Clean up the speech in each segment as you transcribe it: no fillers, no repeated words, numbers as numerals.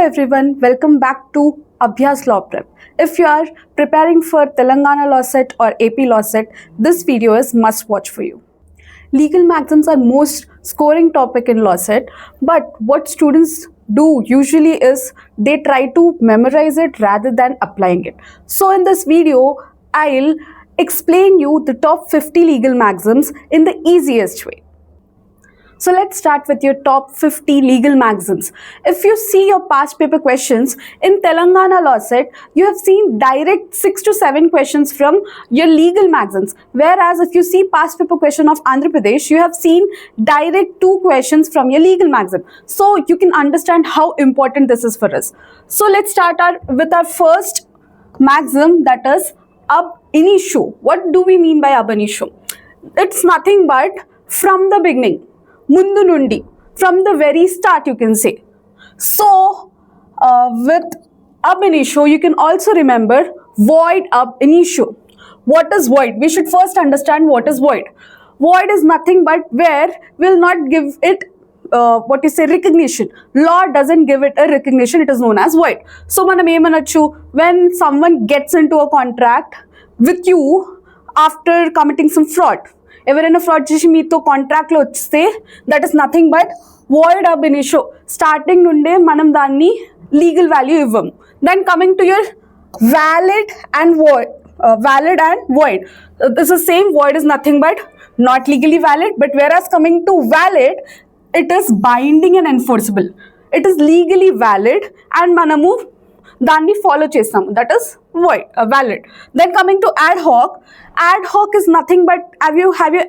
everyone, welcome back to Abhyas Law Prep. If you are preparing for Telangana Law Set or AP Law Set, this video is must watch for you. Legal maxims are most scoring topic in Law Set, but what students do usually is they try to memorize it rather than applying it. So in this video, I'll explain you the top 50 legal maxims in the easiest way. So let's start with your top 50 legal maxims. If you see your past paper questions in Telangana Law Set, you have seen direct 6 to 7 questions from your legal maxims. Whereas if you see past paper question of Andhra Pradesh, you have seen direct 2 questions from your legal maxim. So you can understand how important this is for us. So let's start with our first maxim, that is ab initio. What do we mean by ab initio? It's nothing but from the beginning. Mundu nundi, from the very start, you can say. So, with ab initio, you can also remember void ab initio. What is void? We should first understand what is void. Void is nothing but where we'll not give it recognition. Law doesn't give it a recognition. It is known as void. So, manam emanachu, when someone gets into a contract with you after committing some fraud, ఎవరైనా fraud చేసి మీతో కాంట్రాక్ట్లో వస్తే that is nothing but void ab initio. Starting నుండే మనం దాన్ని legal value ఇవ్వము. Then coming to your valid and void. This is same. Void is nothing but not legally valid, but whereas coming to valid, it is binding and enforceable. It is legally valid and మనము దాన్ని follow చేస్తాము. That is void, valid. Then coming to ad hoc is nothing but have you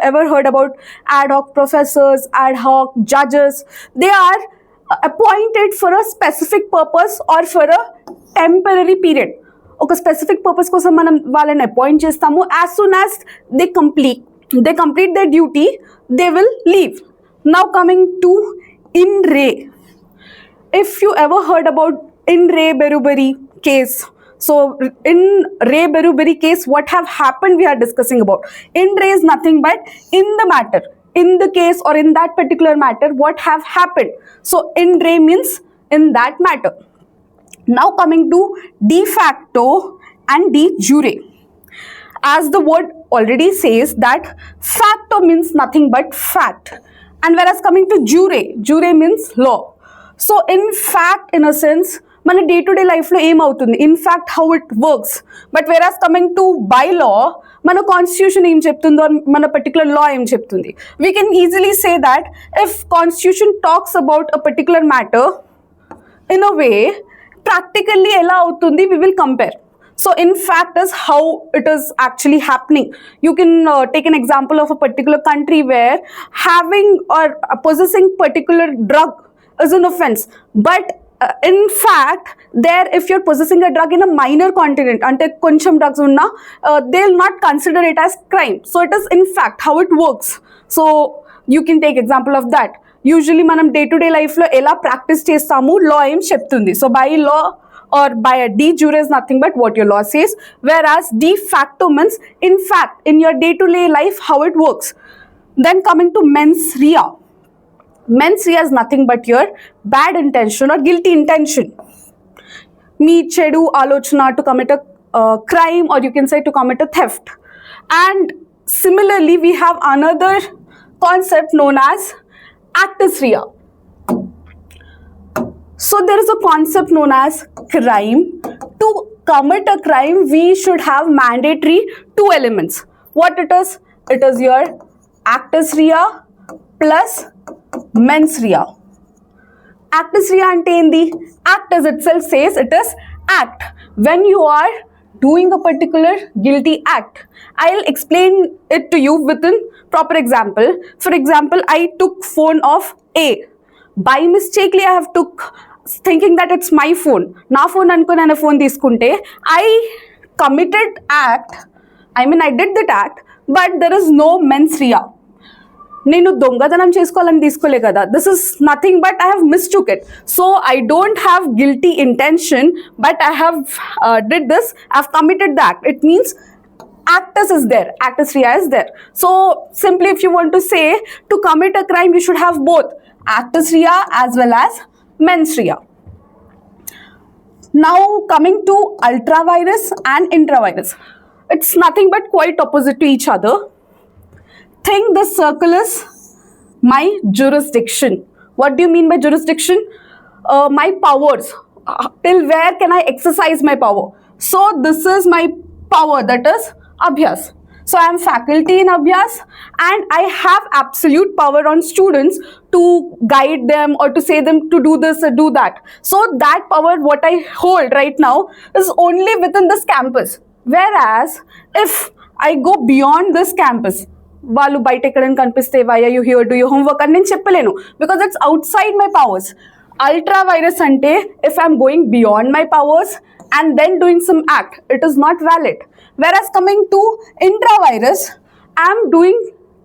ever heard about ad hoc professors, ad hoc judges? They are appointed for a specific purpose or for a temporary period. ఒక specific purpose కోసం మనం వాళ్ళని appoint చేస్తాము. As soon as they complete their duty, they will leave. Now coming to in re. If you ever heard about in re Berubari case, so in re Berubari case, what have happened we are discussing about. In re is nothing but in the matter, in the case or in that particular matter, what have happened. So in re means in that matter. Now coming to de facto and de jure. As the word already says that facto means nothing but fact, and whereas coming to jure means law. So in fact, in a sense, మన day to day లైఫ్లో ఏమవుతుంది, in fact how it works. But whereas coming to by law, మన constitution ఏం చెప్తుందో మన particular law ఏం చెప్తుంది. We can easily say that if constitution talks about a particular matter in a way, practically ఎలా అవుతుంది we will compare. So in fact is how it is actually happening. You can take an example of a particular country where having or possessing particular drug is an offense, but in fact there if you're possessing a drug in a minor continent ante koncham drugs unna, they'll not consider it as crime. So it is in fact how it works. So you can take example of that. Usually manam day to day life lo ela practice chestamu, law em cheptundi. So by law or by a de jure is nothing but what your law says, whereas de facto means in fact in your day to day life how it works. Then coming to mens rea. Mens rea is nothing but your bad intention or guilty intention. Me chedu alochana to commit a crime, or you can say to commit a theft. And similarly we have another concept known as actus rea. So there is a concept known as crime. To commit a crime we should have mandatory 2 elements. What it is? It is your actus rea plus mens rea. Actus rea ante endi? Act as itself says it is act. When you are doing a particular guilty act, I'll explain it to you within proper example. For example, I took phone of A. By mistakenly I have took thinking that it's my phone. Na phone anko nana phone తీసుకుంటే I committed act. I mean I did that act, but there is no mens rea. నేను దొంగతనం చేసుకోవాలని తీసుకోలే కదా. This is nothing but I have మిస్టూక్ it. So I don't have guilty intention, but I have did this, I have committed the act. It means actus is there, actus rea is there. So simply if you want to say to commit a crime you should have both actus rea as well as mens rea. Now coming to ultravirus and intravirus, it's nothing but quite opposite to each other. Think the circle is my jurisdiction. What do you mean by jurisdiction? My powers. Till where can I exercise my power? So this is my power, that is Abhyas. So I am faculty in Abhyas and I have absolute power on students to guide them or to say them to do this or do that. So that power what I hold right now is only within this campus. Whereas if I go beyond this campus, వాళ్ళు బయట ఎక్కడైనా కనిపిస్తే why are you here do you homework అని నేను చెప్పలేను because it's outside my powers. Ultra vires అంటే if I'm going beyond my powers and then doing some act, it is not valid. Whereas coming to intravirus, I am doing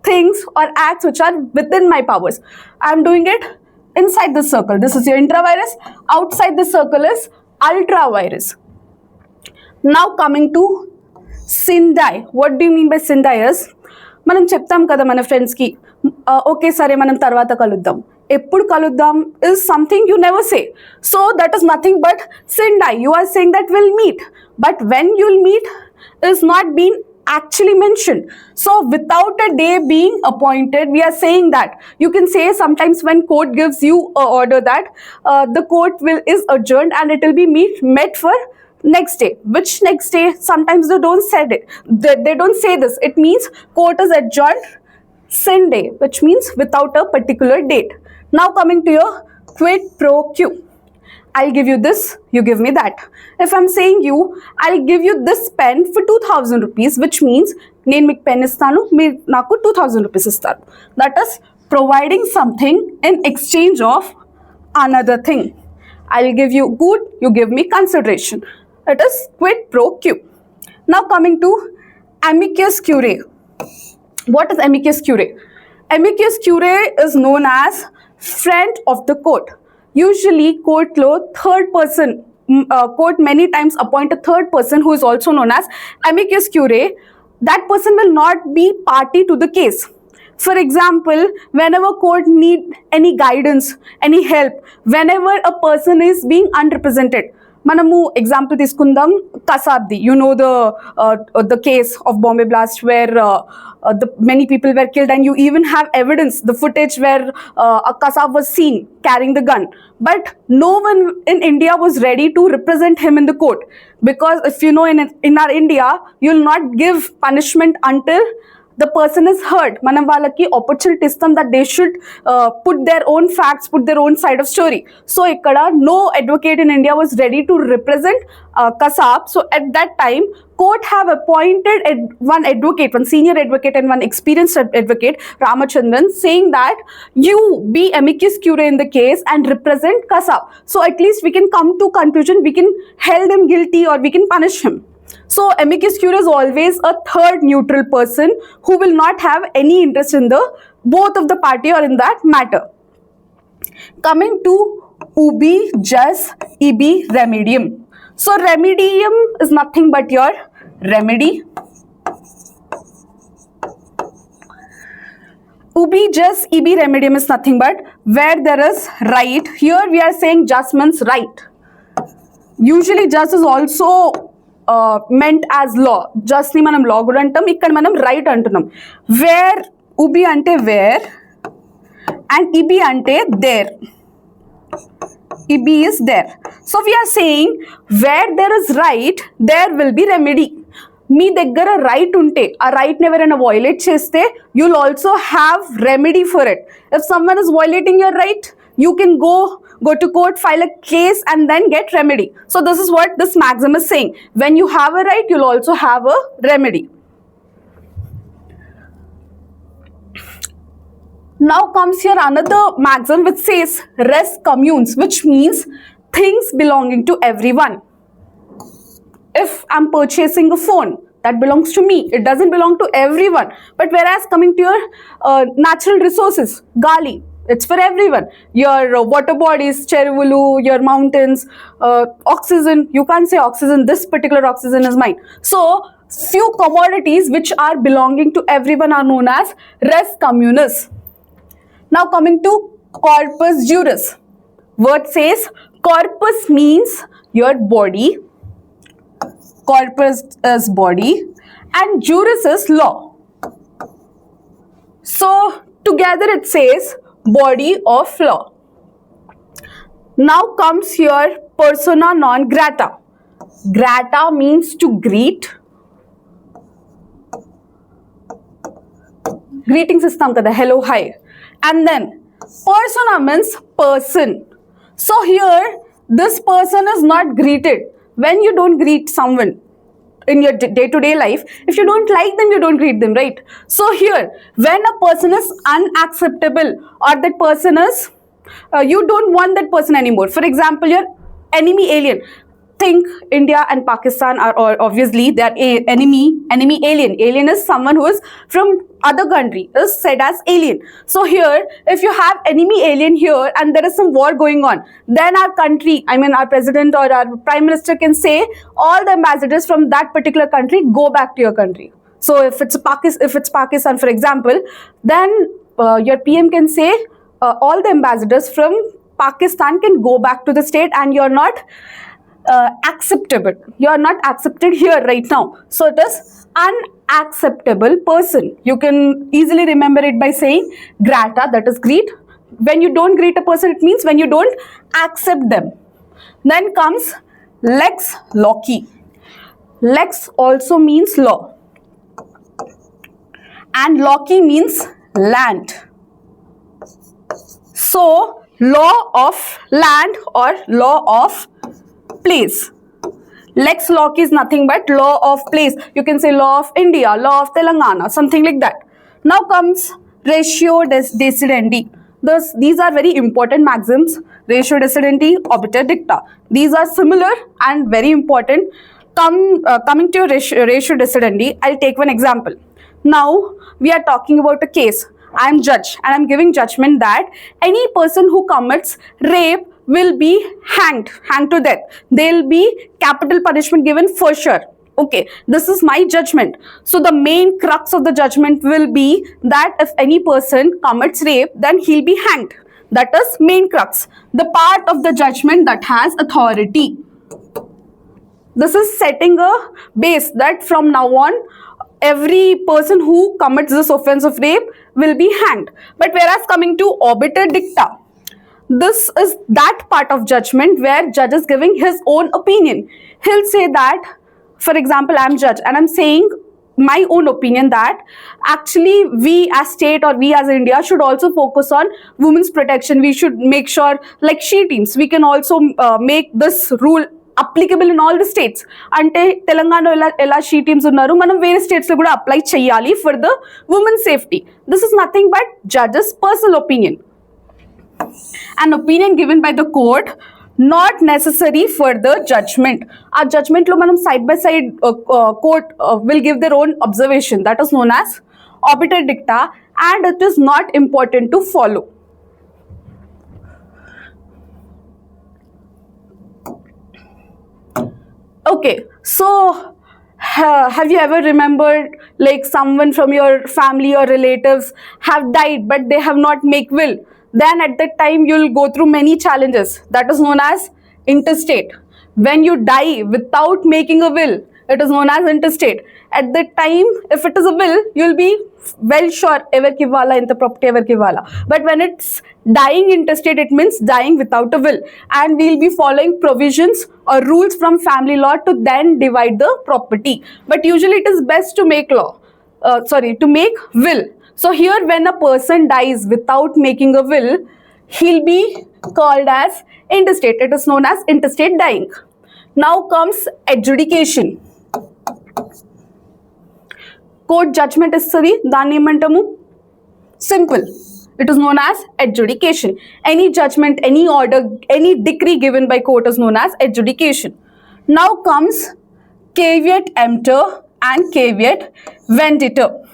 things or acts which are within my powers. I am doing it inside the circle. This is your intravirus. Outside the circle is ultravirus. Now coming to Sindai. What do you mean by Sindai is, మనం చెప్తాం కదా మన ఫ్రెండ్స్కి okay సరే మనం తర్వాత కలుద్దాం, ఎప్పుడు కలుద్దాం is something you never say. So that is nothing but Sindai. You are saying that we'll meet, but when you'll meet is not being actually mentioned. So without a day being appointed, we are saying that. You can say sometimes when court gives you a order that the court is adjourned and it will be met for next day. Which next day? Sometimes they don't say it. They don't say this. It means court is adjourned Sunday, which means without a particular date. Now coming to your quid pro quo. I'll give you this, you give me that. If I'm saying you, I'll give you this pen for 2,000 rupees, which means నేను మీకు pen ఇస్తాను, మీరు నాకు 2,000 rupees ఇస్తారు. That is providing something in exchange of another thing. I'll give you good, you give me consideration. It is quid pro quo. Now coming to amicus curiae. What is amicus curiae? Amicus curiae is known as friend of the court. Usually court lo third person, court many times appoint a third person who is also known as amicus curiae. That person will not be party to the case. For example, whenever court need any guidance, any help, whenever a person is being unrepresented, మనము example తీసుకుందాం కసాబ్ది. You know the case of Bombay blast where the many people were killed and you even have evidence, the footage where a Kasab was seen carrying the gun, but no one in India was ready to represent him in the court, because if you know in our India you'll not give punishment until the person is heard. Manam వాళ్ళకి opportunity istam that they should put their own facts, put their own side of story. So ikkada no advocate in India was ready to represent Kasab. So at that time court have appointed one advocate, one senior advocate and one experienced advocate, Ramachandran, saying that you be amicus curiae in the case and represent Kasab. So at least we can come to conclusion, we can hold him guilty or we can punish him. So amicus curiae is always a third neutral person who will not have any interest in the both of the party or in that matter. Coming to ubi jus ibi remedium. So remedium is nothing but your remedy. Ubi jus ibi remedium is nothing but where there is right. Here we are saying just means right. Usually just is also meant as law. Just ni manam law kuda antam, ikkada manam right antunam. Where ubi ante where and ibi ante there. Ibi is there. So we are saying where there is right, there will be remedy. మీ దగ్గర right ఉంటే ఆ రైట్ని ఎవరైనా violate చేస్తే you'll also have remedy for it. If someone is violating your right, you can go to court, file a case and then get remedy. So this is what this maxim is saying. When you have a right, you'll also have a remedy. Now comes here another maxim which says res communes, which means things belonging to everyone. If I'm purchasing a phone, that belongs to me. It doesn't belong to everyone. But whereas coming to your natural resources, gali, it's for everyone. Your water bodies, cheruvulu, your mountains, oxygen. You can't say oxygen, this particular oxygen is mine. So few commodities which are belonging to everyone are known as res communis. Now coming to corpus juris. Word says corpus means your body, corpus is body, and juris is law. So together it says body of law. Now comes your persona non grata. Grata means to greet. Greeting system kada, hello, hi. And then persona means person. So here this person is not greeted. When you don't greet someone in your day-to-day life, if you don't like them, you don't greet them, right? So here, when a person is unacceptable or that person is, you don't want that person anymore. For example, your enemy alien. Think India and Pakistan are obviously they are enemy alien. Alien is someone who is from other country, is said as alien. So here, if you have enemy alien here and there is some war going on, then our country, I mean our president or our prime minister can say all the ambassadors from that particular country go back to your country. So if it's Pakistan, for example, then your PM can say all the ambassadors from Pakistan can go back to the state and you're not acceptable. You are not accepted here right now. So it is unacceptable person. You can easily remember it by saying grata, that is greet. When you don't greet a person, it means when you don't accept them. Then comes lex loci. Lex also means law. And loci means land. So law of land or law of place. Lex loci is nothing but law of place. You can say law of India, law of Telangana, something like that. Now comes ratio decidendi. These are very important maxims. Ratio decidendi, obiter dicta. These are similar and very important. Coming to ratio decidendi, I'll take one example. Now we are talking about a case. I am judge and I am giving judgment that any person who commits rape will be hanged to death. There will be capital punishment given for sure. Okay, this is my judgment. So the main crux of the judgment will be that if any person commits rape, then he'll be hanged. That is main crux. The part of the judgment that has authority. This is setting a base that from now on, every person who commits this offense of rape will be hanged. But whereas coming to obiter dicta, this is that part of judgment where judge is giving his own opinion. He'll say that, for example, I'm judge and I'm saying my own opinion that actually we as state or we as India should also focus on women's protection. We should make sure, like she teams, we can also make this rule applicable in all the states. Ante Telangana ela she teams unnaru, manam vere states lo kuda apply cheyali for the women's safety. This is nothing but judge's personal opinion. An opinion given by the court, not necessary for the judgment. Our judgment lo manam side by side court will give their own observation. That is known as obiter dicta and it is not important to follow. Okay, so have you ever remembered like someone from your family or relatives have died but they have not make will? Then at that time you'll go through many challenges. That is known as intestate. When you die without making a will, it is known as intestate. At that time, if it is a will, you'll be well sure ever ki wala in the property ever ki wala. But when it's dying intestate, it means dying without a will. And we'll be following provisions or rules from family law to then divide the property. But usually it is best to make to make will. So here when a person dies without making a will, he'll be called as intestate. It is known as intestate dying. Now comes adjudication. Court judgment is simple. It is known as adjudication. Any judgment, any order, any decree given by court is known as adjudication. Now comes caveat emptor and caveat venditor.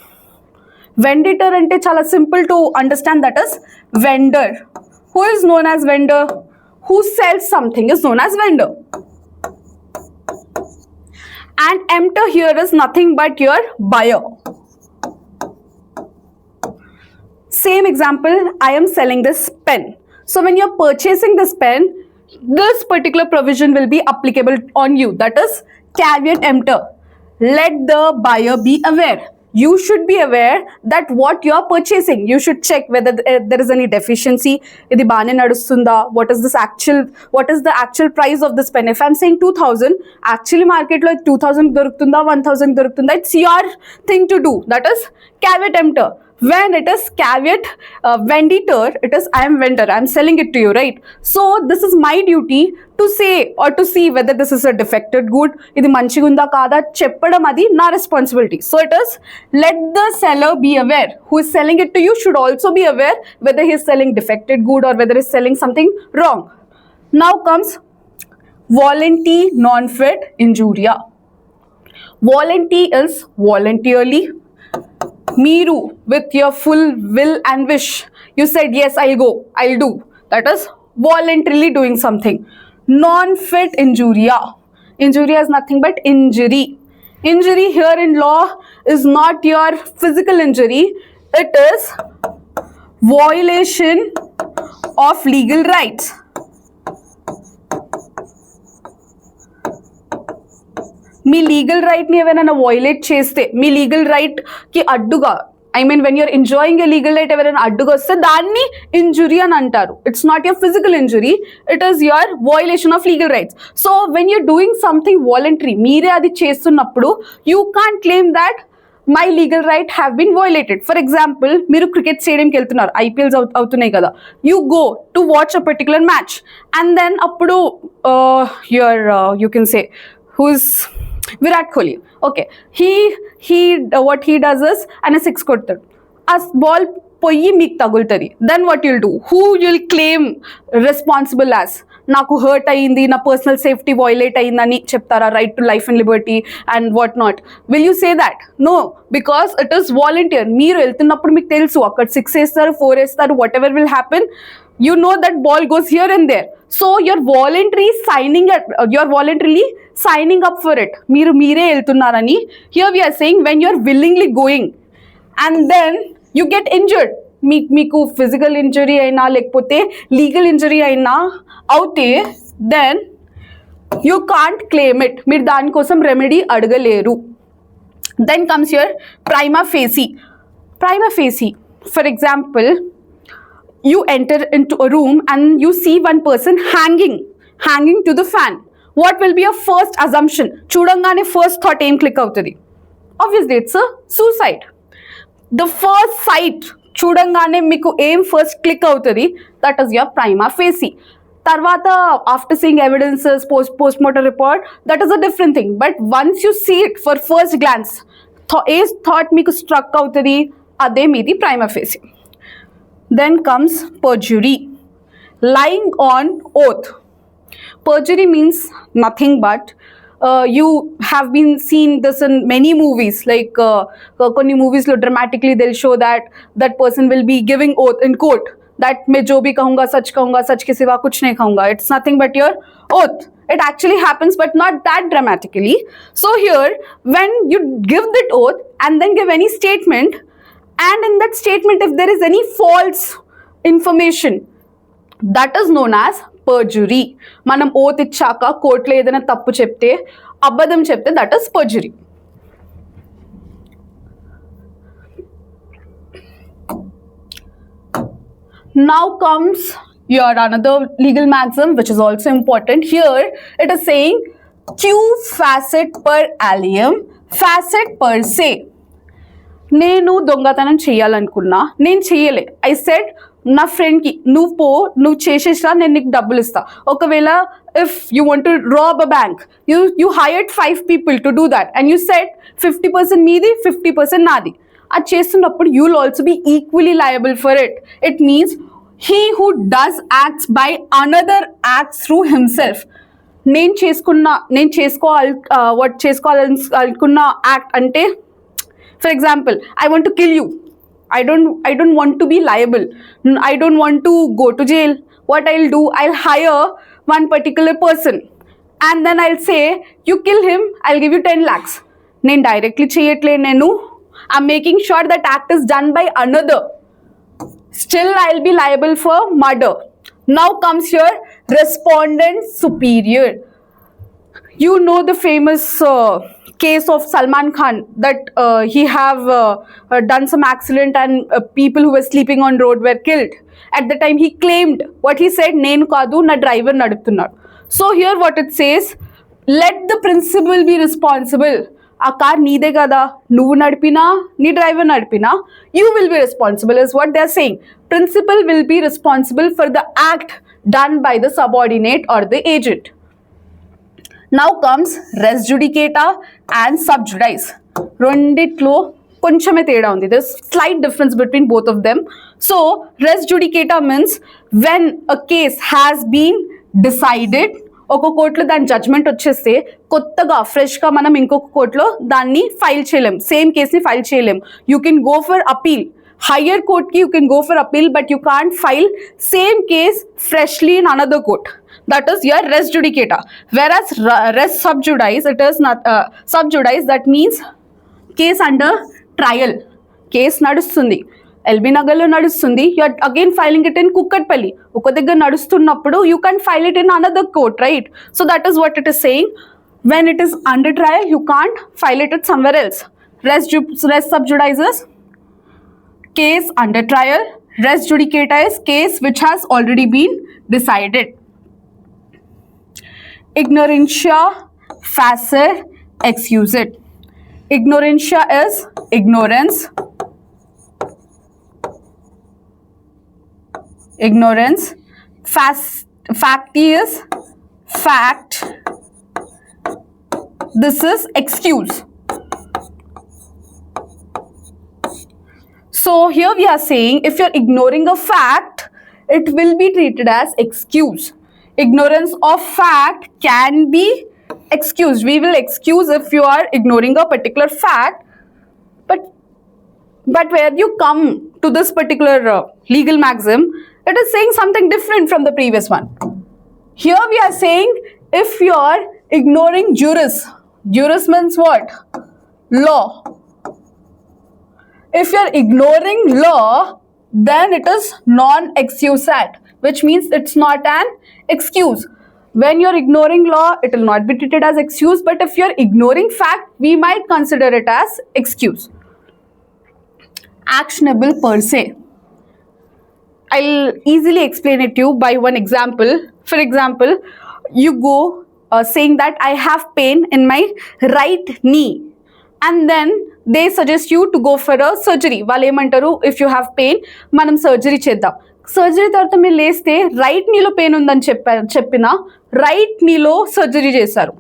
Venditor ante chala simple to understand, that is vendor. Who is known as vendor? Who sells something is known as vendor. And emptor here is nothing but your buyer. Same example, I am selling this pen. So when you're purchasing this pen, this particular provision will be applicable on you. That is caveat emptor. Let the buyer be aware. You should be aware that what you are purchasing. You should check whether there is any deficiency. Idi baane nadustunda. What is the actual price of this pen? If I'm saying 2000, actually market lo 2000 dorukunda, 1000 dorukunda. It's your thing to do. That is caveat emptor. When it is caveat venditor, it is I am vendor, I am selling it to you, right? So this is my duty to say or to see whether this is a defected good, idi manchigunda kada cheppadam adi na responsibility. So it is let the seller be aware. Who is selling it to you should also be aware whether he is selling defected good or whether he is selling something wrong. Now comes volunty non-fit injuria. Volunty is voluntarily. Meeru, with your full will and wish, you said yes, I'll go, I'll do. That is voluntarily doing something. Non-fit injuria. Injuria is nothing but injury. Injury here in law is not your physical injury. It is violation of legal rights. మీ legal రైట్ని ఎవరైనా violate చేస్తే, మీ legal రైట్కి అడ్డుగా, I mean when you're enjoying a legal right ఎవరైనా అడ్డుగా వస్తే దాన్ని ఇంజురీ అని అంటారు. It's not your physical injury, it is your violation of legal rights. So when you're doing something voluntary, మీరే అది చేస్తున్నప్పుడు you can't claim that my legal right have been violated. For example, మీరు cricket స్టేడియంకి వెళ్తున్నారు, IPLs అవుతున్నాయి కదా, you go to watch a particular match and then అప్పుడు you can say who's Virat Kohli. Okay, he what he does is and a six కొడతాడు, ఆ ball పోయి మీకు తగులుతుంది. Then what you'll do? Who you'll claim responsible as? నాకు hurt అయ్యింది, నా personal safety violate అయ్యిందని చెప్తారా? Right to life and liberty and what not. Will you say that? No, because it is volunteer. మీరు వెళ్తున్నప్పుడు మీకు తెలుసు అక్కడ 6 వేస్తారు, 4 వేస్తారు, whatever will happen, you know that ball goes here and there. So you're voluntarily signing up for it. Mere eltunnarani. Here we are saying when you're willingly going and then you get injured. Meeku physical injury aina lekapothe legal injury aina aute, then you can't claim it. Meer dani kosam remedy adagaleru. Then comes your prima facie. Prima facie, for example, you enter into a room and you see one person hanging to the fan. What will be your first assumption? Chudangane first thought em click avutadi. Obviously it's a suicide. The first sight chudangane meeku em first click avutadi, that is your prima facie. Tarvata, after seeing evidences, postmortem report, that is a different thing. But once you see it for first glance, thought meeku struck avutadi, ade meedi prima facie. Then comes perjury, lying on oath. Perjury means nothing but you have been seen this in many movies, like konni movies lo dramatically they'll show that person will be giving oath in court that मैं जो भी कहूँगा सच के सिवा कुछ नहीं कहूँगा. It's nothing but your oath. It actually happens but not that dramatically. So here when you give that oath and then give any statement, and in that statement if there is any false information, that is known as perjury. Manam oath ichchaka court lo edaina tappu chepte, abadam chepte, that is perjury. Now comes your another legal maxim which is also important. Here it is saying Q facet per alium facet per se. నేను దొంగతనం చేయాలనుకున్నా, నేను చేయలే. I said నా ఫ్రెండ్కి నువ్వు చేసేసినా నేను నీకు డబ్బులు ఇస్తా. ఒకవేళ if you want to rob a bank, you hired 5 people to do that and you said 50% మీది 50% నాది. అది చేస్తున్నప్పుడు you will also be equally liable for it. It means he who does acts by another acts through himself. నేను చేసుకోవాలనుకున్న act అంటే, for example, I want to kill you. I don't want to be liable. I don't want to go to jail. What I'll do, I'll hire one particular person and then I'll say, you kill him, I'll give you 10 lakhs. నేను directly చేయట్లే, I'm making sure that act is done by another. Still I'll be liable for murder. Now comes here respondent superior. You know the famous case of Salman Khan, that he have done some accident and people who were sleeping on road were killed. At the time he claimed, what he said, nenu kaadu na driver nadupunnadu. So here what it says, let the principal be responsible. ఆ car నీదే కదా, నువ్వు నడిపినా నీ driver నడిపినా you will be responsible is what they are saying. Principal will be responsible for the act done by the subordinate or the agent. Now comes res judicata and sub judice. రెండిట్లో కొంచెమే తేడా ఉంది. There's slight difference between both of them. So res judicata means when a case has been decided, ఒక కోర్టులో దాని judgement వచ్చేస్తే కొత్తగా ఫ్రెష్గా మనం ఇంకొక కోర్టులో దాన్ని ఫైల్ చేయలేం, సేమ్ కేస్ని ఫైల్ చేయలేం. You can go for appeal, higher court ki you can go for appeal, but you can't file same case freshly in another court. That is your res judicata. Whereas res sub judice, it is not sub judice, that means case under trial. Case nadustundi, LB నగర్లో నడుస్తుంది, you are again filing it in Kukatpally. ఒక దగ్గర నడుస్తున్నప్పుడు you can file it in another court, right? So that is what it is saying. When it is under trial you can't file it it somewhere else. res sub judice is case under trial. Res judicata is case which has already been decided. Ignorantia facere excused. Ignorantia is ignorance. Ignorance. Facti is fact. This is excuse. So here we are saying if you're ignoring a fact, it will be treated as excuse. Ignorance of fact can be excused. We will excuse if you are ignoring a particular fact, but where you come to this particular legal maxim, it is saying something different from the previous one. Here we are saying if you are ignoring juris. Juris means what? Law. If you are ignoring law, then it is non-excusat, which means it's not an excuse. When you are ignoring law, it will not be treated as excuse, but if you are ignoring fact, we might consider it as excuse. Actionable per se. I'll easily explain it to you by one example. For example, you go saying that I have pain in my right knee, and then they suggest you to go for a surgery. వాళ్ళు ఏమంటారు, if you have pain మనం surgery చేద్దాం. Surgery తర్వాత మీరు లేస్తే right నీలో pain ఉందని చెప్పిన రైట్ నీలో సర్జరీ చేశారు.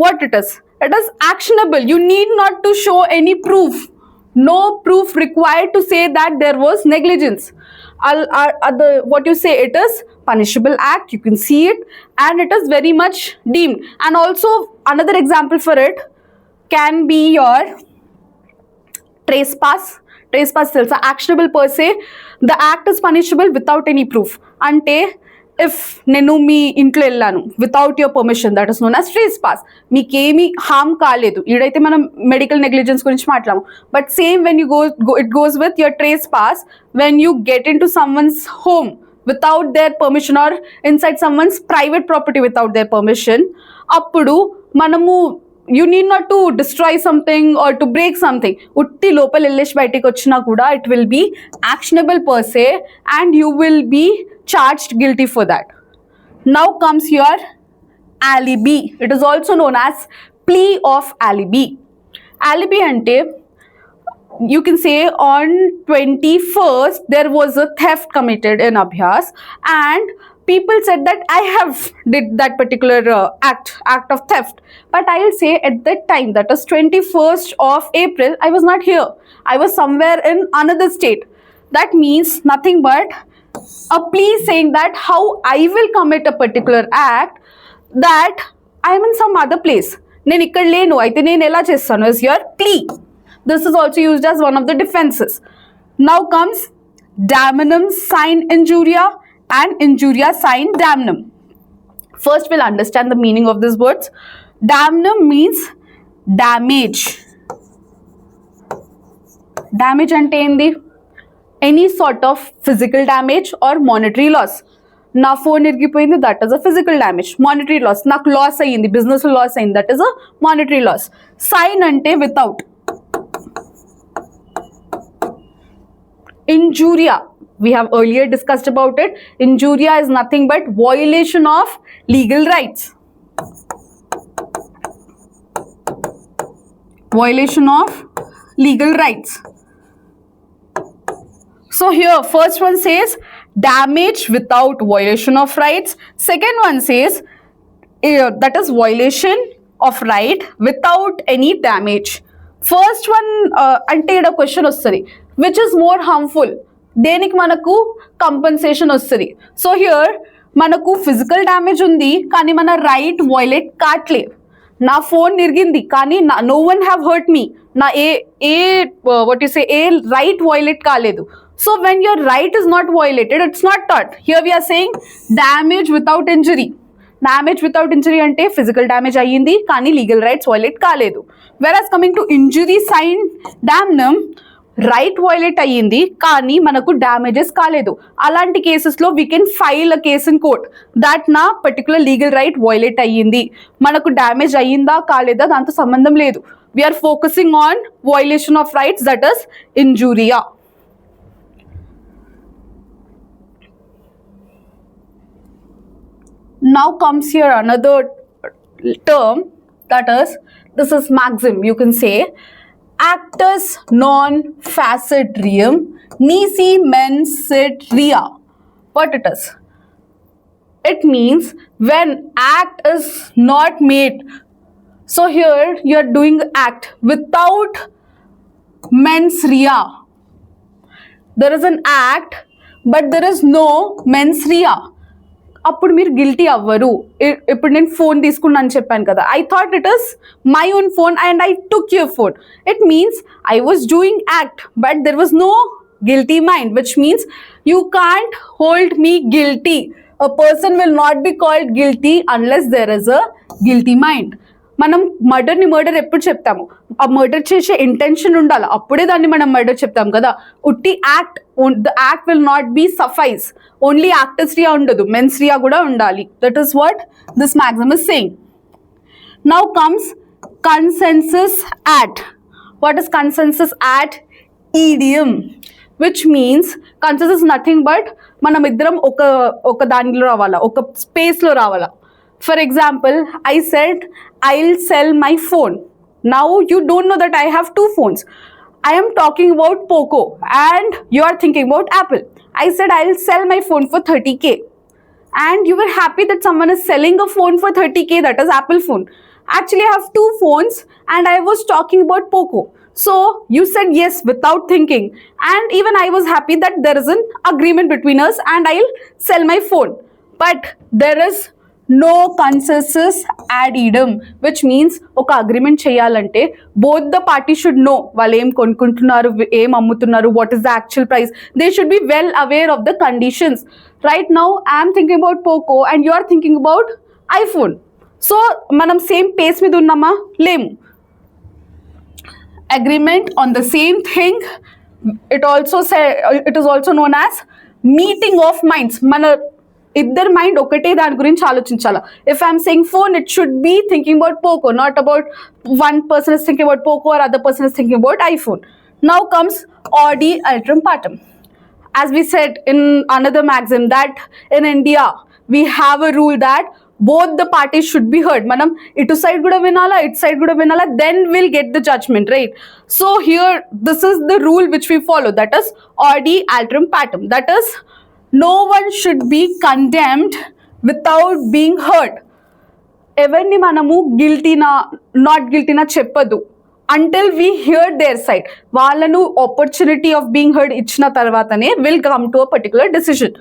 What it is actionable. You need not to show any proof. No proof required to say that there was negligence. What you say, it is punishable act. You can see it, and it is very much deemed. And also another example for it can be your trespass. Trespass is actionable per se. The act is punishable without any proof. Ante if నేను మీ ఇంట్లో వెళ్ళాను without your permission, that is known as trespass. మీకేమీ harm కాలేదు. ఈడైతే మనం medical negligence గురించి మాట్లాడము, but same when you it goes with your trespass when you get in to someone's home without their permission or inside someone's private property without their permission. అప్పుడు మనము you need not to destroy something or to break something. ఉట్టి లోపల వెళ్ళేసి బయటికి వచ్చినా కూడా it will be actionable per se and you will be charged guilty for that. Now comes your alibi. It is also known as plea of alibi. Alibi ante you can say on 21st there was a theft committed in Abhyas and people said that I have did that particular act of theft, but I will say at that time, that is 21st of April, I was not here. I was somewhere in another state. That means nothing but a plea saying that how I will commit a particular act, that I am in some other place. నేను ఇక్కడ లేను, అయితే నేను ఎలా చేస్తాను is your plea. This is also used as one of the defenses. Now comes damnum sine injuria and injuria sine damnum. First we'll understand the meaning of these words. Damnum means damage. Damage ante endi? Any sort of physical damage or monetary loss. నా phone ఇరిగిపోయింది, that is a physical damage. Monetary loss, నాకు loss అయ్యింది, business loss అయింది, that is a monetary loss. Sine అంటే without. Injuria, we have earlier discussed about it. Injuria is nothing but violation of legal rights. Violation of legal rights. So here first one says damage without violation of rights. Second one says that is violation of right without any damage. First one ante ida question vastadi, which is more harmful, దేనికి మనకు compensation వస్తుంది. So here మనకు physical damage ఉంది కానీ మన right violate కావట్లేదు. నా phone ఇరిగింది కానీ no one have hurt me, నా what you say a right violate కాలేదు. So when your right is not violated, it's not టాట్. Here we're saying damage without injury. Damage without injury అంటే physical damage అయ్యింది కానీ legal rights violate కాలేదు. Whereas coming to injury sine damnum, right violate అయ్యింది కానీ మనకు damages కాలేదు. అలాంటి కేసెస్లో we can file a case in court that నా పర్టికులర్ లీగల్ రైట్ వైలేట్ అయ్యింది. మనకు డ్యామేజ్ అయ్యిందా కాలేదా దాంతో సంబంధం లేదు. We are focusing on violation of rights, that is injuria. Now comes here another term, that is, this is maxim, you can say, actus non facit reum nisi mens sit rea. What it is? It means when act is not made. So here you are doing act without mens rea. There is an act but there is no mens rea. అప్పుడు మీరు guilty అవ్వరు. ఇప్పుడు నేను phone తీసుకున్నాను చెప్పాను కదా, I thought it is my own phone and I took your phone. It means I was doing act but there was no guilty mind, which means you can't hold me guilty. A person will not be called guilty unless there is a guilty mind. మనం మర్డర్ని murder ఎప్పుడు చెప్తాము, ఆ murder చేసే intention ఉండాలి, అప్పుడే దాన్ని మనం murder చెప్తాం కదా. ఉట్టి act, the act will not be suffice. Only actus rea ఉండదు, మెన్స్ రియా కూడా ఉండాలి. That is what this maxim is saying. Now comes consensus ad. What is consensus ad? Idem, which means consensus nothing but మనం ఇద్దరం ఒక దానిలో రావాలా, ఒక స్పేస్లో రావాలా. For example, I said I'll sell my phone. Now you don't know that I have two phones. I am talking about Poco and you are thinking about Apple. I said I'll sell my phone for 30k and you were happy that someone is selling a phone for 30k, that is Apple phone. Actually I have two phones and I was talking about Poco. So you said yes without thinking, and even I was happy that there is an agreement between us and I'll sell my phone. But there is no consensus ad idem, which means ఒక agreement చేయాలంటే both the parties should know వాళ్ళు ఏం కొనుక్కుంటున్నారు, ఏం అమ్ముతున్నారు, what is the actual price. They should be well aware of the conditions. Right now I am thinking about Poco and you are thinking about iPhone. So మనం same pace మీద ఉన్నామా? లేము. Agreement on the same thing, it is also known as meeting of minds. మన ఇద్దరు mind ఒకటే దాని గురించి ఆలోచించాలా. If I'm saying phone, it should be thinking about Poco, not about one person is thinking about Poco or other person is thinking about iPhone. Now comes audi alteram partem. As we said in another maxim that in India we have a rule that both the parties should be heard. Manam itu side kuda vinala, it side kuda vinala, then we'll get the judgment, right? So here this is the rule which we follow, that is audi altrum partem. That is, no one should be condemned without being heard. Everni manamu guilty na not guilty na cheppadu until we hear their side. Vallanu opportunity of being heard ichina tarvatane will come to a particular decision.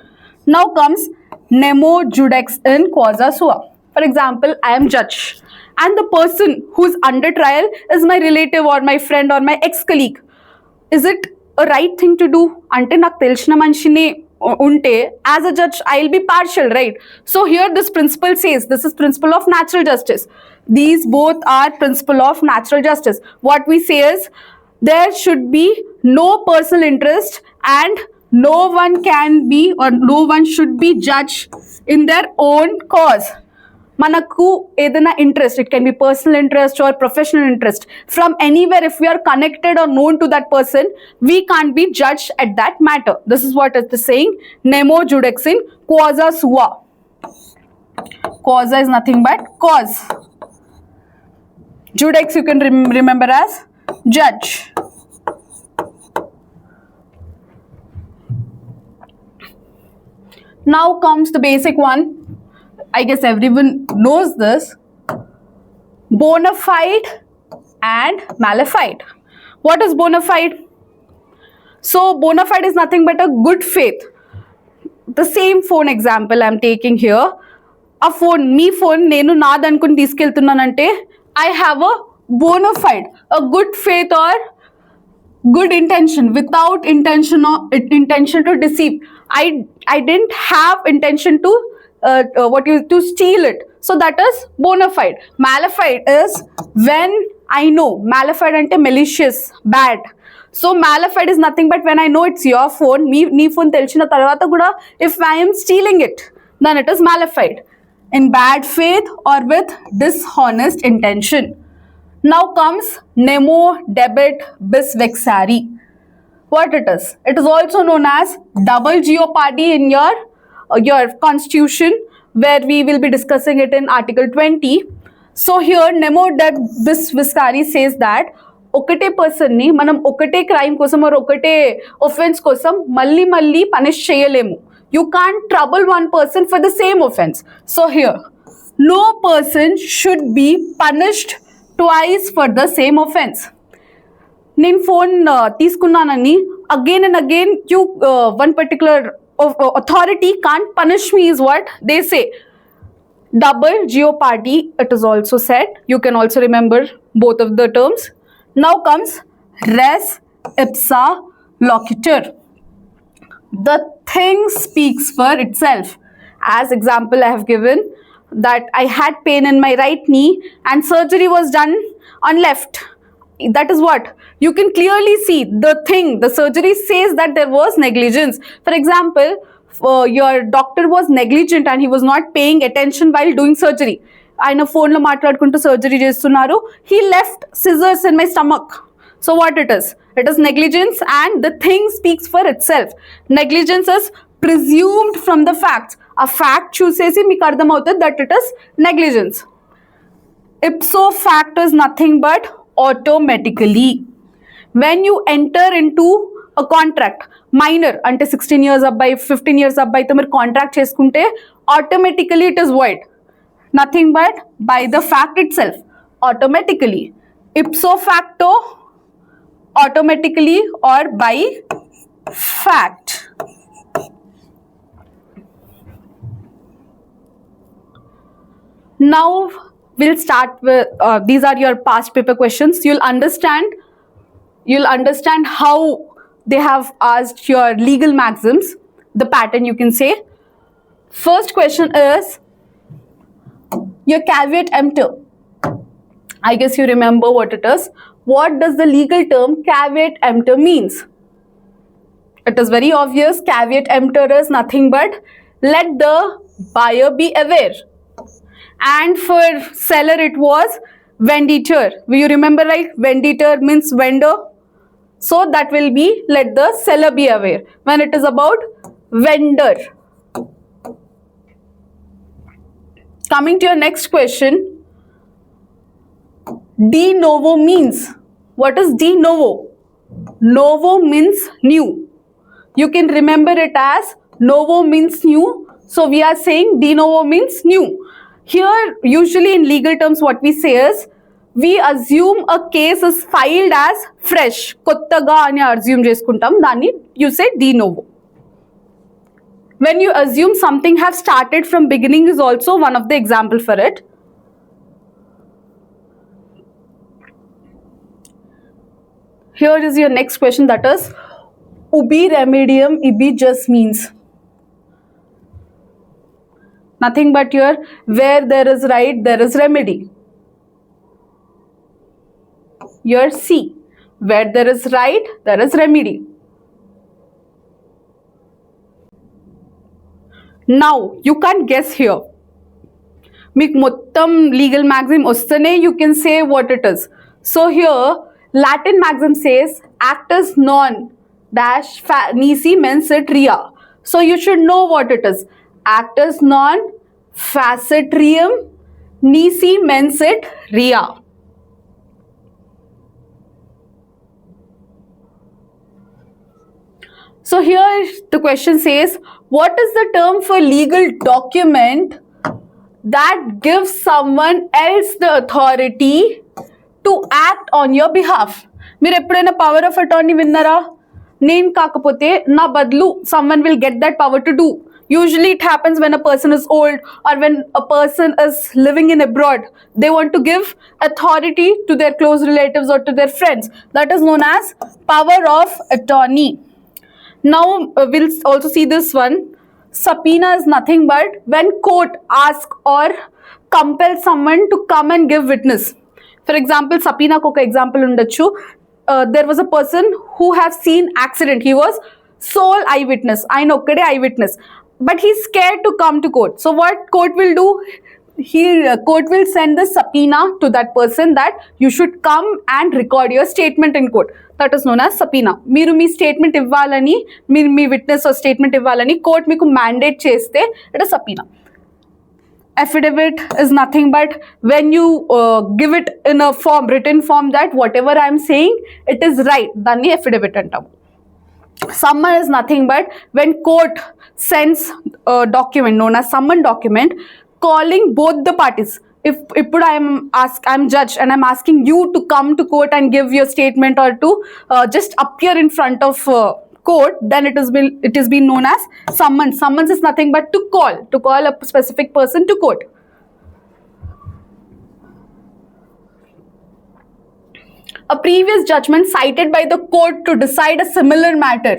Now comes nemo judex in causa sua. For example, I am judge and the person who is under trial is my relative or my friend or my ex-colleague. Is it a right thing to do? Ante నాకు తెలిసిన మనిషిని ఉంటే as a judge I'll be partial, right? So here this principle says, this is principle of natural justice. These both are principle of natural justice. What we say is there should be no personal interest and No one can be or no one should be judged in their own cause. మనకు ఏదైనా interest, it can be personal interest or professional interest from anywhere, if we're connected or known to that person, we can't be judge at that matter. This is what is the saying nemo judex in causa sua. Causa is nothing but cause. Judex you can remember as judge. Now comes the basic one. I guess everyone knows this. Bona fide and mala-fide. What is bona fide? So bona fide is nothing but a good faith. The same phone example I am taking here. ఆ phone, మీ phone నేను నాదనుకుని తీసుకెళ్తున్నానంటే I have a bona fide, a good faith or good intention, without intention to deceive. I didn't have intention to to steal it. So that is bona fide. Mala-fide is when I know. Mala-fide ante malicious, bad. So mala-fide is nothing but when I know it's your phone, నీ phone తెలిసిన తర్వాత కూడా if I am stealing it, then it is mala-fide. In bad faith or with dishonest intention. Now comes nemo debet bis vexari. What it is? It is also known as double jeopardy in your constitution, where we will be discussing it in Article 20. So here nemo debet bis vexari says that ఒకటే person ని మనం ఒకటే crime కోసం or ఒకటే offence కోసం మళ్ళీ punish చేయలేము. You can't trouble one person for the same offense. So here, no person should be punished twice for the same offense. నేను ఫోన్ తీసుకున్నానని again and again one particular authority can't punish me is what they say. Double jeopardy, it is also said. You can also remember both of the terms. Now comes res ipsa loquitur. The thing speaks for itself. As example I have given that I had pain in my right knee and surgery was done on left. That is what you can clearly see. The surgery says that there was negligence. For example, your doctor was negligent and he was not paying attention while doing surgery. ఆయన phone లో మాట్లాడుకుంటూ surgery చేస్తున్నారు. He left scissors in my stomach. So what it is? It is negligence, and the thing speaks for itself. Negligence is presumed from the facts. A fact చూసేసి మీకు అర్థమవుతుంది that it is negligence. Ipso facto is nothing but automatically. When you enter into a contract, minor అంటే 16 years అబ్బాయి 15 years అబ్బాయితో మీరు contract చేసుకుంటే automatically it is void. Nothing but by the fact itself. Automatically. Ipso facto, automatically or by fact. Now we'll start with these are your past paper questions. You'll understand how they have asked your legal maxims, the pattern you can say. First question is your caveat emptor. I guess you remember what it is. What does the legal term caveat emptor means? It is very obvious. Caveat emptor is nothing but let the buyer be aware. And for seller it was venditor. Will you remember, right? Venditor means vendor. So that will be let the seller be aware. When it is about vendor. Coming to your next question. De novo means. What is de novo? Novo means new. You can remember it as novo means new. So we are saying de novo means new. Here, usually in legal terms, what we say is, we assume a case is filed as fresh. Kottaga ani assume cheskuntam. Dani you say de novo. When you assume something have started from beginning is also one of the example for it. Here is your next question, that is, ubi remedium ibi just means. Nothing but your where there is right, there is remedy. Your C. Where there is right, there is remedy. Now you can't guess here. మీకు మొత్తం legal Maxim వస్తేనే you can say what it is. So here Latin maxim says actus non dash nisi mens et rea. So you should know what it is. Actus non facit reum nisi mens et rea. So here the question says, what is the term for legal document that gives someone else the authority to act on your behalf? మీరు ఎప్పుడైనా power of attorney విన్నారా? నేను కాకపోతే నా బదులు someone will get that power to do. Usually it happens when a person is old or when a person is living in abroad. They want to give authority to their close relatives or to their friends. That is known as power of attorney. Now we'll also see this one. Subpoena is nothing but when court asks or compels someone to come and give witness. For example, subpoena ko oka example undachu. There was a person who have seen accident. He was sole eyewitness. I know okkade eyewitness, but he's scared to come to court. So what court will do? Court will send the subpoena to that person that you should come and record your statement in court. That is known as subpoena. మీరు మీ statement ఇవ్వాలని, మీరు మీ witness statement ఇవ్వాలని court మీకు mandate చేస్తే it is subpoena. Affidavit is nothing but when you give it in a form, written form, that whatever I am saying it is right, దాన్ని affidavit అంటాము. Summon is nothing but when court sends a document known as summon document calling both the parties. If I'm judge and I'm asking you to come to court and give your statement or to just appear in front of court, then it is been known as summons. Summons is nothing but to call a specific person to court. A previous judgment cited by the court to decide a similar matter.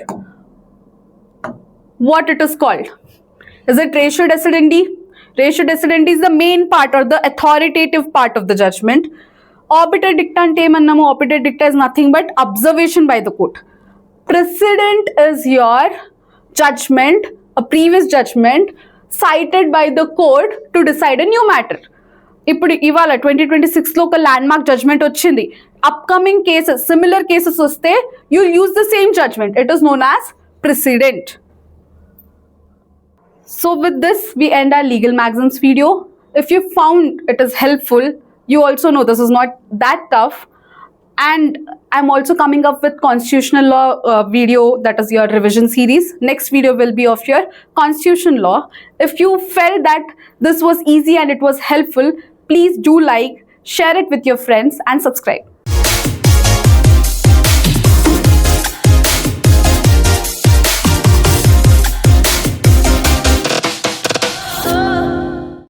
What it is called? Is it ratio decidendi? Ratio decidendi is the main part or the authoritative part of the judgment. Obiter dicta ante emannamu? Obiter dicta is nothing but observation by the court. Precedent is your judgment, a previous judgment cited by the court to decide a new matter. ఇప్పుడు ఇవాళ 2026లో ఒక landmark judgment వచ్చింది. Upcoming cases, similar cases వస్తే you use the same judgment. It is known as precedent. So with this we end our legal maxims video. If you found it is helpful, you also know this is not that tough, and I'm also coming up with constitutional law video, that is your revision series. Next video will be of your constitution law. If you felt that this was easy and it was helpful, please do like, share it with your friends and subscribe.